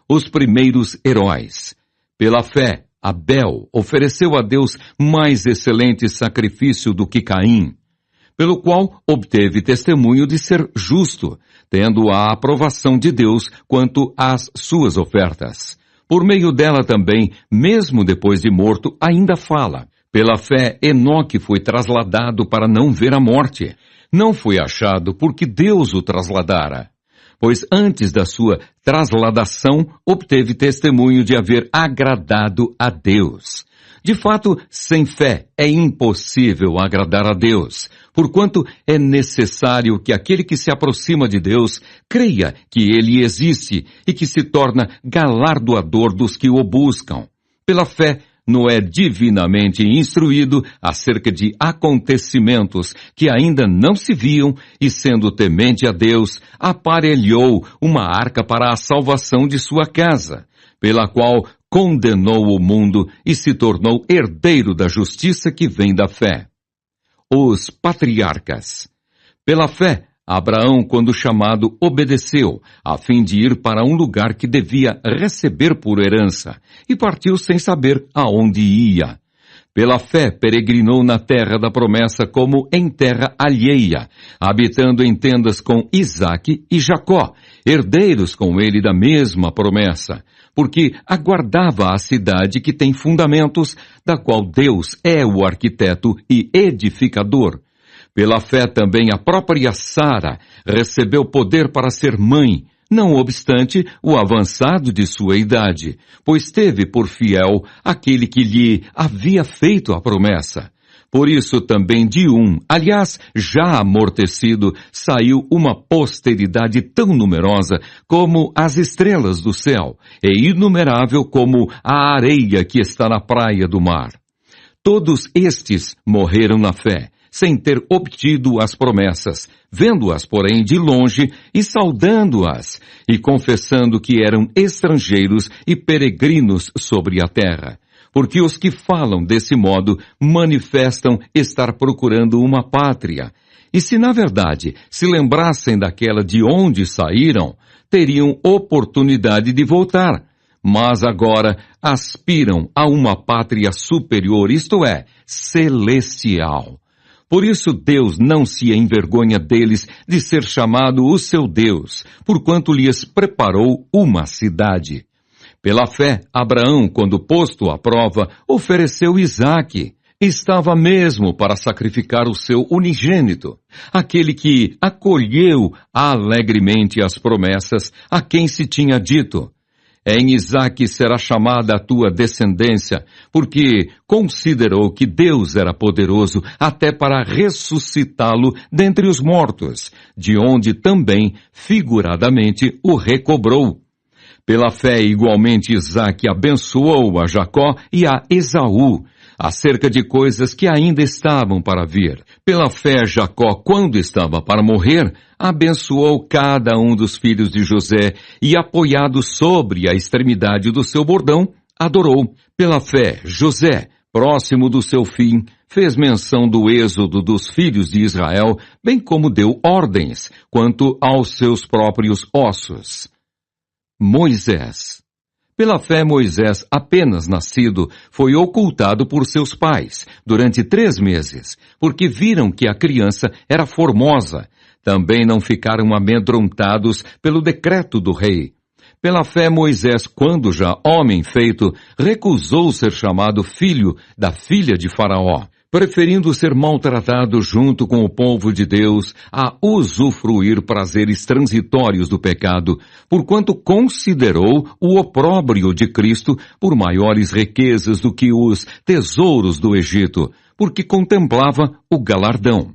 Os primeiros heróis. Pela fé, Abel ofereceu a Deus mais excelente sacrifício do que Caim, pelo qual obteve testemunho de ser justo, tendo a aprovação de Deus quanto às suas ofertas. Por meio dela também, mesmo depois de morto, ainda fala. Pela fé, Enoque foi trasladado para não ver a morte. Não foi achado porque Deus o trasladara. pois antes da sua trasladação obteve testemunho de haver agradado a Deus. De fato, sem fé é impossível agradar a Deus, porquanto é necessário que aquele que se aproxima de Deus creia que Ele existe e que se torna galardoador dos que o buscam. Pela fé, Noé divinamente instruído acerca de acontecimentos que ainda não se viam e, sendo temente a Deus, aparelhou uma arca para a salvação de sua casa, pela qual condenou o mundo e se tornou herdeiro da justiça que vem da fé. Os patriarcas. Pela fé, Abraão, quando chamado, obedeceu, a fim de ir para um lugar que devia receber por herança, e partiu sem saber aonde ia. Pela fé, peregrinou na terra da promessa como em terra alheia, habitando em tendas com Isaque e Jacó, herdeiros com ele da mesma promessa, porque aguardava a cidade que tem fundamentos, da qual Deus é o arquiteto e edificador. Pela fé também a própria Sara recebeu poder para ser mãe, não obstante o avançado de sua idade, pois teve por fiel aquele que lhe havia feito a promessa. Por isso também de aliás, já amortecido, saiu uma posteridade tão numerosa como as estrelas do céu, e inumerável como a areia que está na praia do mar. Todos estes morreram na fé, sem ter obtido as promessas, vendo-as, porém, de longe e saudando-as, e confessando que eram estrangeiros e peregrinos sobre a terra. Porque os que falam desse modo manifestam estar procurando uma pátria. E se, na verdade, se lembrassem daquela de onde saíram, teriam oportunidade de voltar. Mas agora aspiram a uma pátria superior, isto é, celestial. Por isso Deus não se envergonha deles de ser chamado o seu Deus, porquanto lhes preparou uma cidade. Pela fé, Abraão, quando posto à prova, ofereceu Isaque. Estava mesmo para sacrificar o seu unigênito, aquele que acolheu alegremente as promessas a quem se tinha dito: em Isaque será chamada a tua descendência, porque considerou que Deus era poderoso até para ressuscitá-lo dentre os mortos, de onde também, figuradamente, o recobrou. Pela fé, igualmente, Isaque abençoou a Jacó e a Esaú, acerca de coisas que ainda estavam para vir. Pela fé, Jacó, quando estava para morrer, abençoou cada um dos filhos de José e, apoiado sobre a extremidade do seu bordão, adorou. Pela fé, José, próximo do seu fim, fez menção do êxodo dos filhos de Israel, bem como deu ordens quanto aos seus próprios ossos. Moisés. Pela fé, Moisés, apenas nascido, foi ocultado por seus pais durante 3 meses, porque viram que a criança era formosa. Também não ficaram amedrontados pelo decreto do rei. Pela fé, Moisés, quando já homem feito, recusou ser chamado filho da filha de Faraó, preferindo ser maltratado junto com o povo de Deus a usufruir prazeres transitórios do pecado, porquanto considerou o opróbrio de Cristo por maiores riquezas do que os tesouros do Egito, porque contemplava o galardão.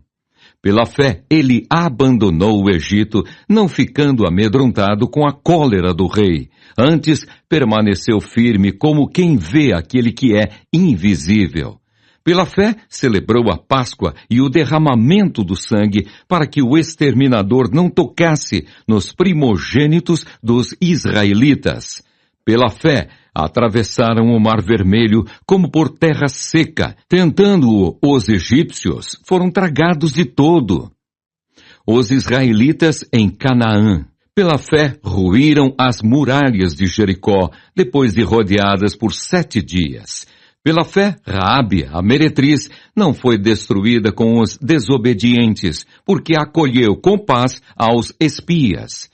Pela fé, ele abandonou o Egito, não ficando amedrontado com a cólera do rei. Antes, permaneceu firme como quem vê aquele que é invisível. Pela fé, celebrou a Páscoa e o derramamento do sangue para que o exterminador não tocasse nos primogênitos dos israelitas. Pela fé, atravessaram o Mar Vermelho como por terra seca, tentando-o os egípcios, foram tragados de todo. Os israelitas em Canaã. Pela fé, ruíram as muralhas de Jericó, depois de rodeadas por 7 dias. Pela fé, Raabe, a meretriz, não foi destruída com os desobedientes, porque acolheu com paz aos espias.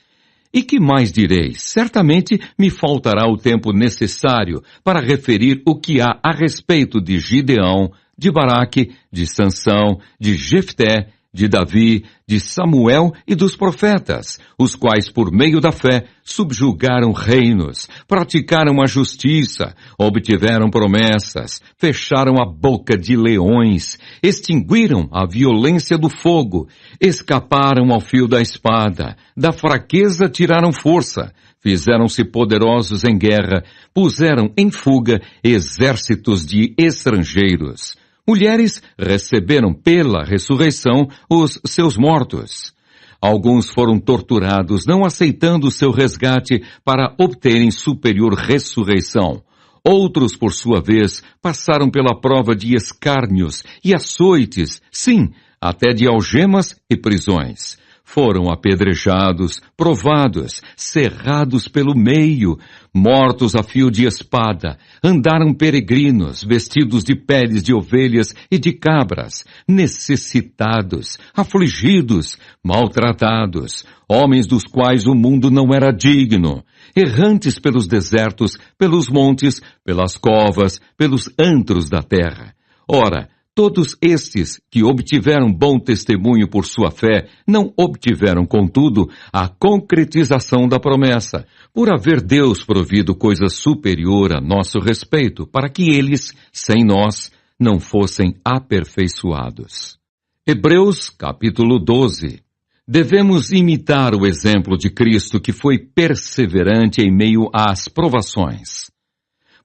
E que mais direis? Certamente me faltará o tempo necessário para referir o que há a respeito de Gideão, de Baraque, de Sansão, de Jefté, de Davi, de Samuel e dos profetas, os quais, por meio da fé, subjugaram reinos, praticaram a justiça, obtiveram promessas, fecharam a boca de leões, extinguiram a violência do fogo, escaparam ao fio da espada, da fraqueza tiraram força, fizeram-se poderosos em guerra, puseram em fuga exércitos de estrangeiros. Mulheres receberam pela ressurreição os seus mortos. Alguns foram torturados, não aceitando seu resgate para obterem superior ressurreição. Outros, por sua vez, passaram pela prova de escárnios e açoites, sim, até de algemas e prisões. Foram apedrejados, provados, cerrados pelo meio, mortos a fio de espada, andaram peregrinos, vestidos de peles de ovelhas e de cabras, necessitados, afligidos, maltratados, homens dos quais o mundo não era digno, errantes pelos desertos, pelos montes, pelas covas, pelos antros da terra. Ora, todos estes que obtiveram bom testemunho por sua fé, não obtiveram, contudo, a concretização da promessa, por haver Deus provido coisa superior a nosso respeito, para que eles, sem nós, não fossem aperfeiçoados. Hebreus, capítulo 12. Devemos imitar o exemplo de Cristo, que foi perseverante em meio às provações.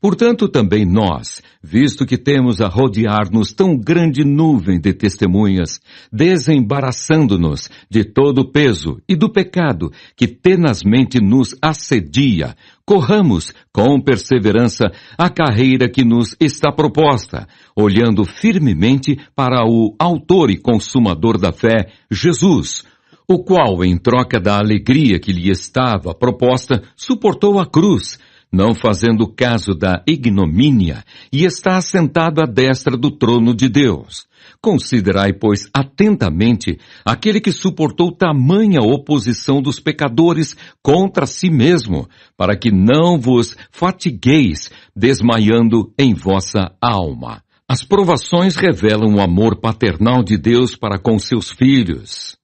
Portanto, também nós, visto que temos a rodear-nos tão grande nuvem de testemunhas, desembaraçando-nos de todo o peso e do pecado que tenazmente nos assedia, corramos com perseverança a carreira que nos está proposta, olhando firmemente para o autor e consumador da fé, Jesus, o qual, em troca da alegria que lhe estava proposta, suportou a cruz, não fazendo caso da ignomínia, e está assentado à destra do trono de Deus. Considerai, pois, atentamente aquele que suportou tamanha oposição dos pecadores contra si mesmo, para que não vos fatigueis, desmaiando em vossa alma. As provações revelam o amor paternal de Deus para com seus filhos.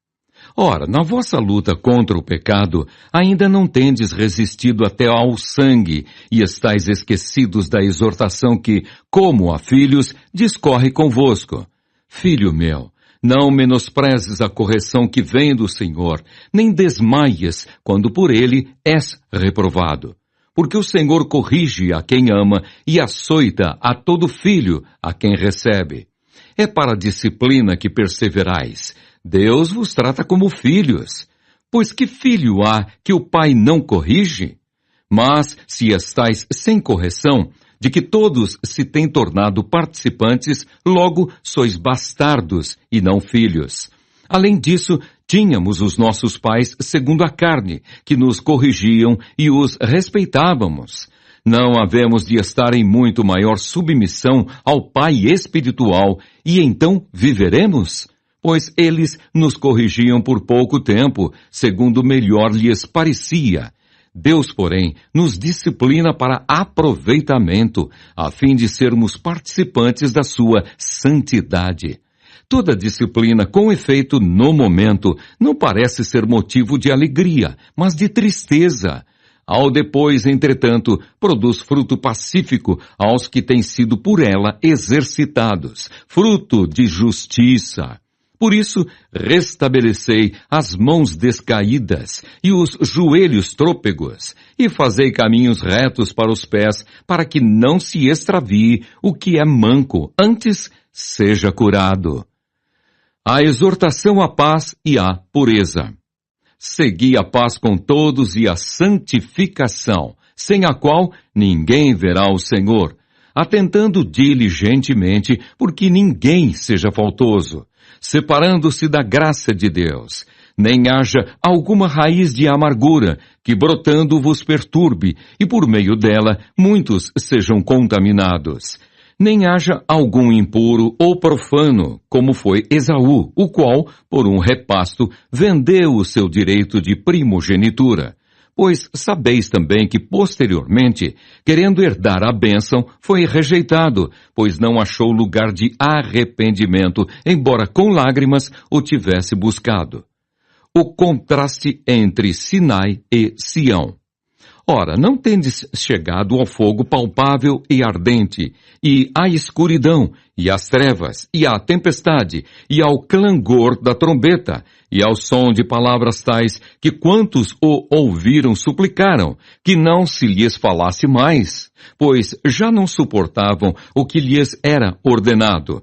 Ora, na vossa luta contra o pecado, ainda não tendes resistido até ao sangue, e estáis esquecidos da exortação que, como a filhos, discorre convosco. Filho meu, não menosprezes a correção que vem do Senhor, nem desmaies quando por ele és reprovado. Porque o Senhor corrige a quem ama e açoita a todo filho a quem recebe. É para a disciplina que perseverais. Deus vos trata como filhos. Pois que filho há que o pai não corrige? Mas, se estáis sem correção, de que todos se têm tornado participantes, logo sois bastardos e não filhos. Além disso, tínhamos os nossos pais segundo a carne, que nos corrigiam e os respeitávamos. Não havemos de estar em muito maior submissão ao Pai espiritual, e então viveremos? Pois eles nos corrigiam por pouco tempo, segundo melhor lhes parecia. Deus, porém, nos disciplina para aproveitamento, a fim de sermos participantes da sua santidade. Toda disciplina, com efeito no momento, não parece ser motivo de alegria, mas de tristeza. Ao depois, entretanto, produz fruto pacífico aos que têm sido por ela exercitados, fruto de justiça. Por isso, restabelecei as mãos descaídas e os joelhos trôpegos, e fazei caminhos retos para os pés, para que não se extravie o que é manco, antes seja curado. A exortação à paz e à pureza. Segui a paz com todos e a santificação, sem a qual ninguém verá o Senhor, atentando diligentemente, porque ninguém seja faltoso, separando-se da graça de Deus, nem haja alguma raiz de amargura que brotando vos perturbe, e por meio dela muitos sejam contaminados. Nem haja algum impuro ou profano, como foi Esaú, o qual, por um repasto, vendeu o seu direito de primogenitura. Pois sabeis também que posteriormente, querendo herdar a bênção, foi rejeitado, pois não achou lugar de arrependimento, embora com lágrimas o tivesse buscado. O contraste entre Sinai e Sião. Ora, não tendes chegado ao fogo palpável e ardente, e à escuridão, e às trevas, e à tempestade, e ao clangor da trombeta, e ao som de palavras tais, que quantos o ouviram suplicaram, que não se lhes falasse mais, pois já não suportavam o que lhes era ordenado.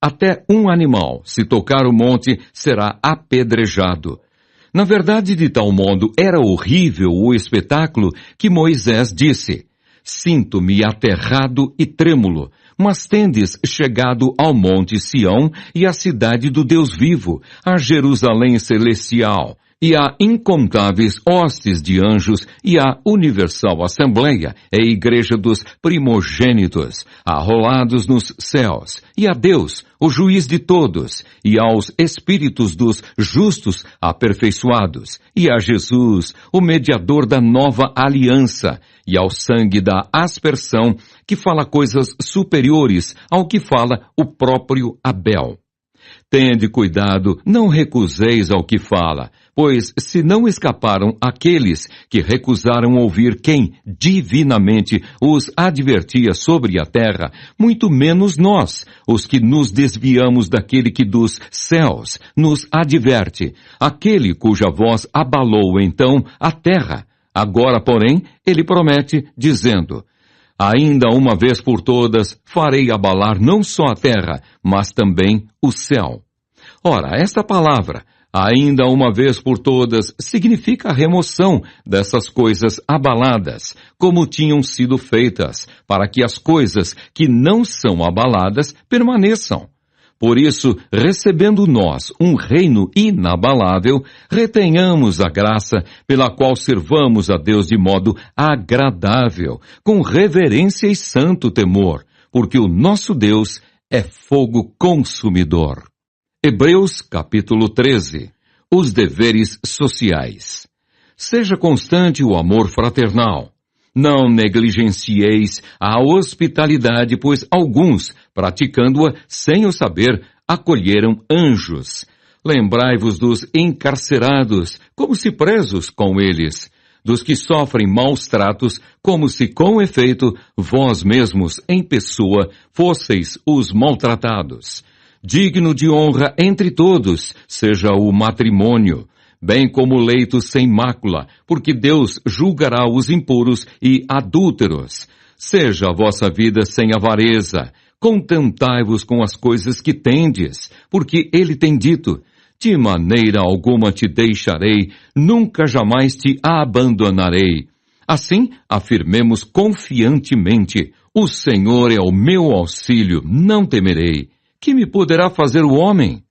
Até um animal, se tocar o monte, será apedrejado. Na verdade, de tal modo era horrível o espetáculo que Moisés disse: Sinto-me aterrado e trêmulo, mas tendes chegado ao monte Sião e à cidade do Deus vivo, a Jerusalém celestial, e a incontáveis hostes de anjos, e a universal assembleia, a igreja dos primogênitos, arrolados nos céus, e a Deus, o juiz de todos, e aos espíritos dos justos aperfeiçoados, e a Jesus, o mediador da nova aliança, e ao sangue da aspersão, que fala coisas superiores ao que fala o próprio Abel. Tende cuidado, não recuseis ao que fala, pois se não escaparam aqueles que recusaram ouvir quem divinamente os advertia sobre a terra, muito menos nós, os que nos desviamos daquele que dos céus nos adverte, aquele cuja voz abalou então a terra. Agora, porém, ele promete, dizendo: Ainda uma vez por todas farei abalar não só a terra, mas também o céu. Ora, esta palavra, ainda uma vez por todas, significa a remoção dessas coisas abaladas, como tinham sido feitas, para que as coisas que não são abaladas permaneçam. Por isso, recebendo nós um reino inabalável, retenhamos a graça pela qual servamos a Deus de modo agradável, com reverência e santo temor, porque o nosso Deus é fogo consumidor. Hebreus capítulo 13. Os deveres sociais. Seja constante o amor fraternal. Não negligencieis a hospitalidade, pois alguns, praticando-a sem o saber, acolheram anjos. Lembrai-vos dos encarcerados, como se presos com eles, dos que sofrem maus tratos, como se com efeito vós mesmos, em pessoa, fosseis os maltratados. Digno de honra entre todos seja o matrimônio, bem como o leito sem mácula, porque Deus julgará os impuros e adúlteros. Seja a vossa vida sem avareza, contentai-vos com as coisas que tendes, porque ele tem dito: de maneira alguma te deixarei, nunca jamais te abandonarei. Assim, afirmemos confiantemente: o Senhor é o meu auxílio, não temerei. Que me poderá fazer o homem?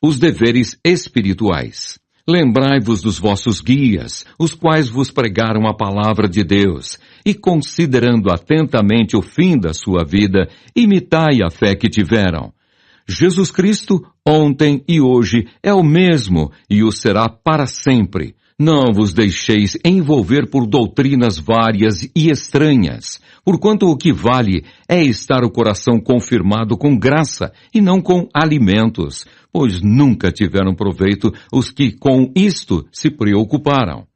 Os deveres espirituais. Lembrai-vos dos vossos guias, os quais vos pregaram a palavra de Deus, e considerando atentamente o fim da sua vida, imitai a fé que tiveram. Jesus Cristo, ontem e hoje, é o mesmo e o será para sempre. Não vos deixeis envolver por doutrinas várias e estranhas, porquanto o que vale é estar o coração confirmado com graça e não com alimentos, pois nunca tiveram proveito os que com isto se preocuparam.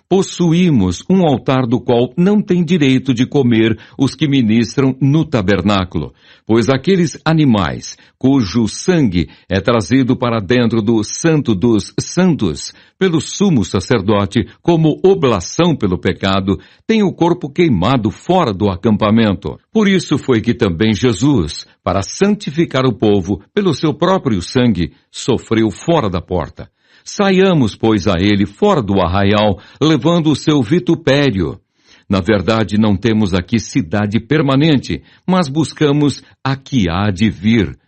Possuímos um altar do qual não tem direito de comer os que ministram no tabernáculo, pois aqueles animais, cujo sangue é trazido para dentro do Santo dos Santos, pelo sumo sacerdote, como oblação pelo pecado, têm o corpo queimado fora do acampamento. Por isso foi que também Jesus, para santificar o povo, pelo seu próprio sangue, sofreu fora da porta. Saiamos, pois, a ele fora do arraial, levando o seu vitupério. Na verdade, não temos aqui cidade permanente, mas buscamos a que há de vir.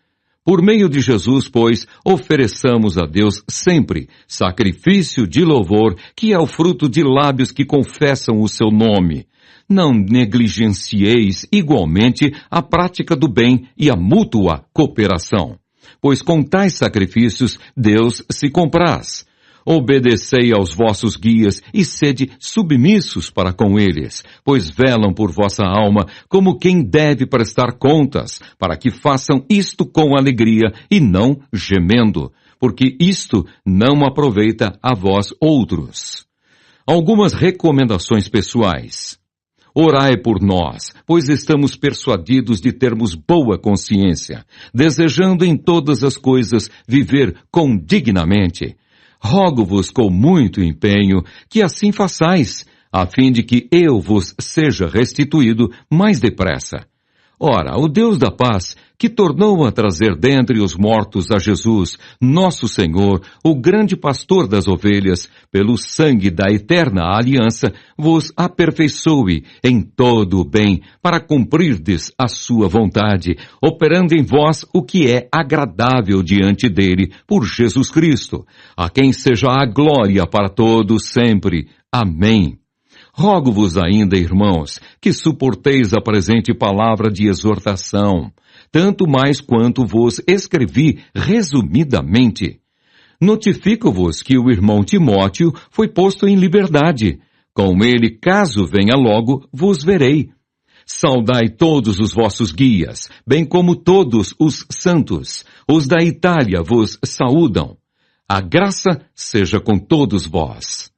Por meio de Jesus, pois, ofereçamos a Deus sempre sacrifício de louvor, que é o fruto de lábios que confessam o seu nome. Não negligencieis igualmente a prática do bem e a mútua cooperação, pois com tais sacrifícios Deus se compraz. Obedecei aos vossos guias e sede submissos para com eles, pois velam por vossa alma como quem deve prestar contas, para que façam isto com alegria e não gemendo, porque isto não aproveita a vós outros. Algumas recomendações pessoais. Orai por nós, pois estamos persuadidos de termos boa consciência, desejando em todas as coisas viver condignamente. Rogo-vos com muito empenho que assim façais, a fim de que eu vos seja restituído mais depressa. Ora, o Deus da paz, que tornou a trazer dentre os mortos a Jesus, nosso Senhor, o grande pastor das ovelhas, pelo sangue da eterna aliança, vos aperfeiçoe em todo o bem, para cumprirdes a sua vontade, operando em vós o que é agradável diante dele, por Jesus Cristo, a quem seja a glória para todos sempre. Amém. Rogo-vos ainda, irmãos, que suporteis a presente palavra de exortação, tanto mais quanto vos escrevi resumidamente. Notifico-vos que o irmão Timóteo foi posto em liberdade. Com ele, caso venha logo, vos verei. Saudai todos os vossos guias, bem como todos os santos. Os da Itália vos saúdam. A graça seja com todos vós.